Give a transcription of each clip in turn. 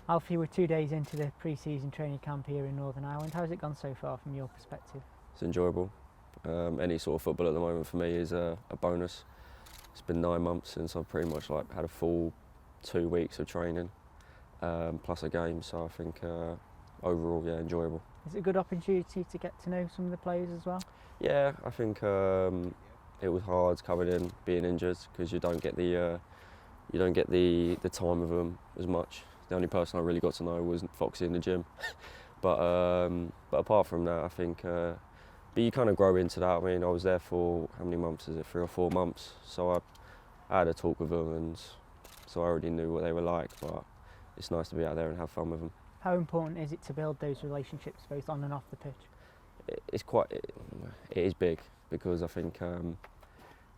Alfie, we're 2 days into the pre-season training camp here in Northern Ireland. How's it gone so far from your perspective? It's enjoyable. Any sort of football at the moment for me is a bonus. It's been 9 months since I've pretty much had a full 2 weeks of training, plus a game. So I think overall, yeah, enjoyable. Is it a good opportunity to get to know some of the players as well? Yeah, I think it was hard coming in, being injured, because you don't get the time with them as much. The only person I really got to know was Foxy in the gym. but apart from that, I think. But you kind of grow into that. I mean, I was there for, how many months is it? 3 or 4 months. So I had a talk with them, and so I already knew what they were like. But it's nice to be out there and have fun with them. How important is it to build those relationships both on and off the pitch? It is big, because I think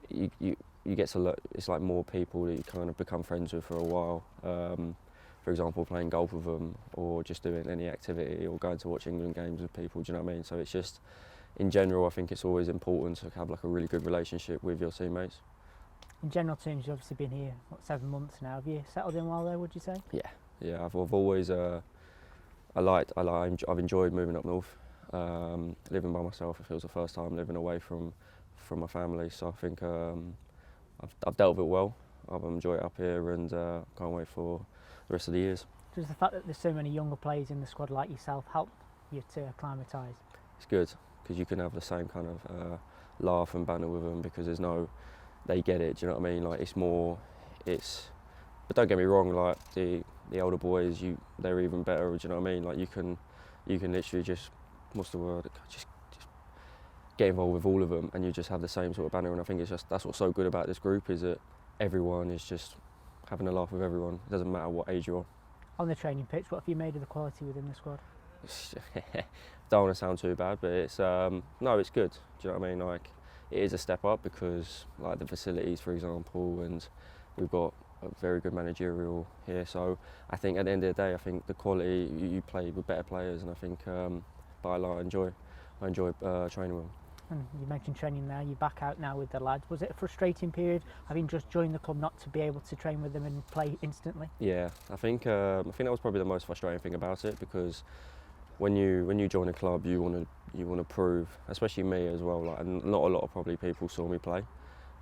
you get to look. It's like more people that you kind of become friends with for a while. For example, playing golf with them, or just doing any activity, or going to watch England games with people. Do you know what I mean? So it's just, in general, I think it's always important to have a really good relationship with your teammates. In general terms, you've obviously been here 7 months now. Have you settled in well there, would you say? Yeah. I've always I've enjoyed moving up north, living by myself. It feels the first time living away from my family. So I think I've dealt with it well. I've enjoyed it up here, and can't wait for the rest of the years. Does the fact that there's so many younger players in the squad like yourself help you to acclimatise? It's good, because you can have the same kind of laugh and banter with them, because they get it. Do you know what I mean? But don't get me wrong. Like the older boys, they're even better. Do you know what I mean? Like you can literally just, what's the word? Just get involved with all of them, and you just have the same sort of banter. And I think that's what's so good about this group, is that everyone is just having a laugh with everyone. It doesn't matter what age you're on. On the training pitch, what have you made of the quality within the squad? Don't want to sound too bad, but it's no, it's good. Do you know what I mean? Like, it is a step up, because like the facilities, for example, and we've got a very good managerial here. So I think at the end of the day, I think the quality, you play with better players, and I think but I enjoy training with them. And you mentioned training there, you're back out now with the lads. Was it a frustrating period, having just joined the club, not to be able to train with them and play instantly? Yeah, I think that was probably the most frustrating thing about it, because when you join a club, you want to prove, especially me as well. Like, and not a lot of probably people saw me play,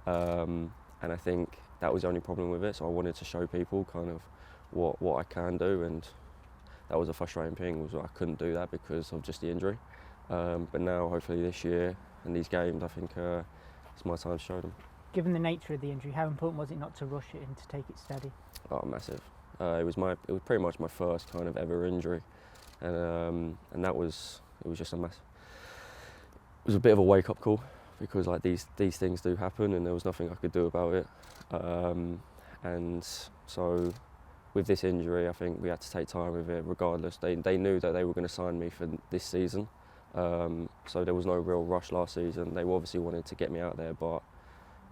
and I think that was the only problem with it. So I wanted to show people kind of what I can do, and that was a frustrating thing, was that I couldn't do that because of just the injury. But now, hopefully this year and these games, I think it's my time to show them. Given the nature of the injury, how important was it not to rush it and to take it steady? Oh, massive. It was pretty much my first kind of ever injury, and it was just a mess. It was a bit of a wake-up call, because like these things do happen, and there was nothing I could do about it. And so with this injury, I think we had to take time with it regardless. They knew that they were going to sign me for this season. So there was no real rush last season. They obviously wanted to get me out there, but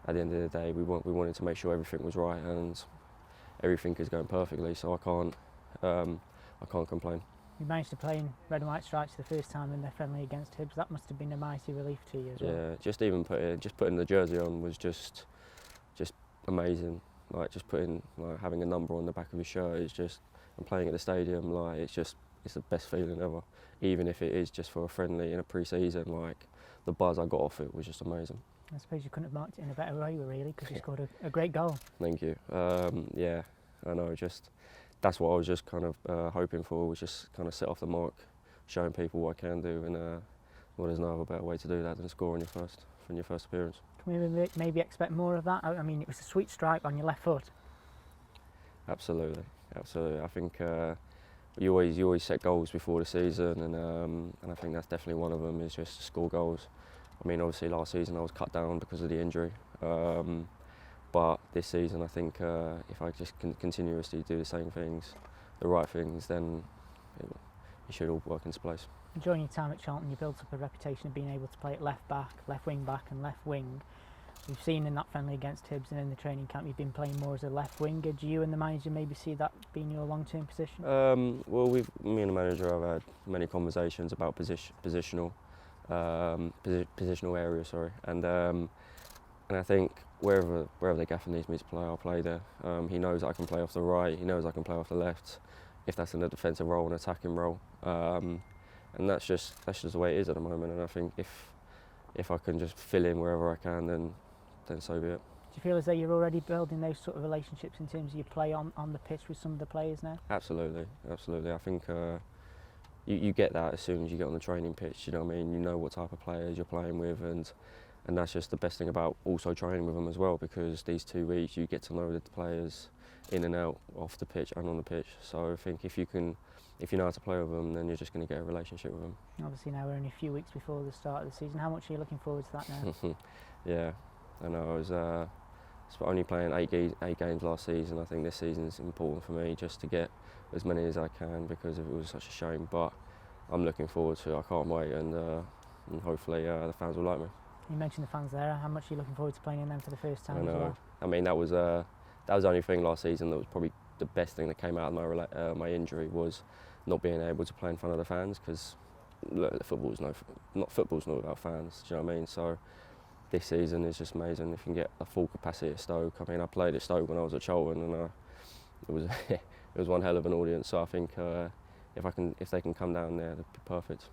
at the end of the day, we wanted to make sure everything was right, and everything is going perfectly. So I can't complain. You managed to play in red and white stripes the first time in their friendly against Hibs. That must have been a mighty relief to you as well. Yeah, just putting the jersey on was just amazing. Like having a number on the back of your shirt is just, and playing at the stadium, like it's the best feeling ever. Even if it is just for a friendly in a pre-season, like the buzz I got off it was just amazing. I suppose you couldn't have marked it in a better way, really, because you scored a great goal. Thank you. Yeah, I know. That's what I was just kind of hoping for, was just kind of set off the mark, showing people what I can do, and well, there's no other better way to do that than score on your first appearance. Can we maybe expect more of that? I mean, it was a sweet strike on your left foot. Absolutely. I think you always set goals before the season, and I think that's definitely one of them, is just to score goals. I mean, obviously last season I was cut down because of the injury, but this season I think if I just can continuously do the same things, the right things, then it should all work into place. During your time at Charlton, you built up a reputation of being able to play at left back, left wing back and left wing. We've seen in that friendly against Hibs and in the training camp you've been playing more as a left winger. Do you and the manager maybe see that being your long-term position? Well, me and the manager have had many conversations about positional area, and I think wherever the gaffer needs me to play, I'll play there. He knows I can play off the right, he knows I can play off the left. if that's in a defensive role, an attacking role, and that's just the way it is at the moment. And I think if I can just fill in wherever I can, then so be it. Do you feel as though you're already building those sort of relationships in terms of your play on the pitch with some of the players now? Absolutely. I think you get that as soon as you get on the training pitch. You know what I mean? You know what type of players you're playing with, and that's just the best thing about also training with them as well, because these 2 weeks you get to know the players in and out, off the pitch and on the pitch. So I think if you know how to play with them, then you're just going to get a relationship with them. Obviously now we're only a few weeks before the start of the season. How much are you looking forward to that now? Yeah, I know. I was only playing 8 games last season. I think this season is important for me just to get as many as I can, because it was such a shame. But I'm looking forward to it. I can't wait, and hopefully the fans will like me. You mentioned the fans there. How much are you looking forward to playing in them for the first time? I as know. well? I mean, that was the only thing last season that was probably the best thing that came out of my injury, was not being able to play in front of the fans, because football's not without fans. Do you know what I mean? So this season is just amazing if you can get a full capacity at Stoke. I mean, I played at Stoke when I was at Charlton, and it was it was one hell of an audience. So I think if they can come down there, that'd be perfect.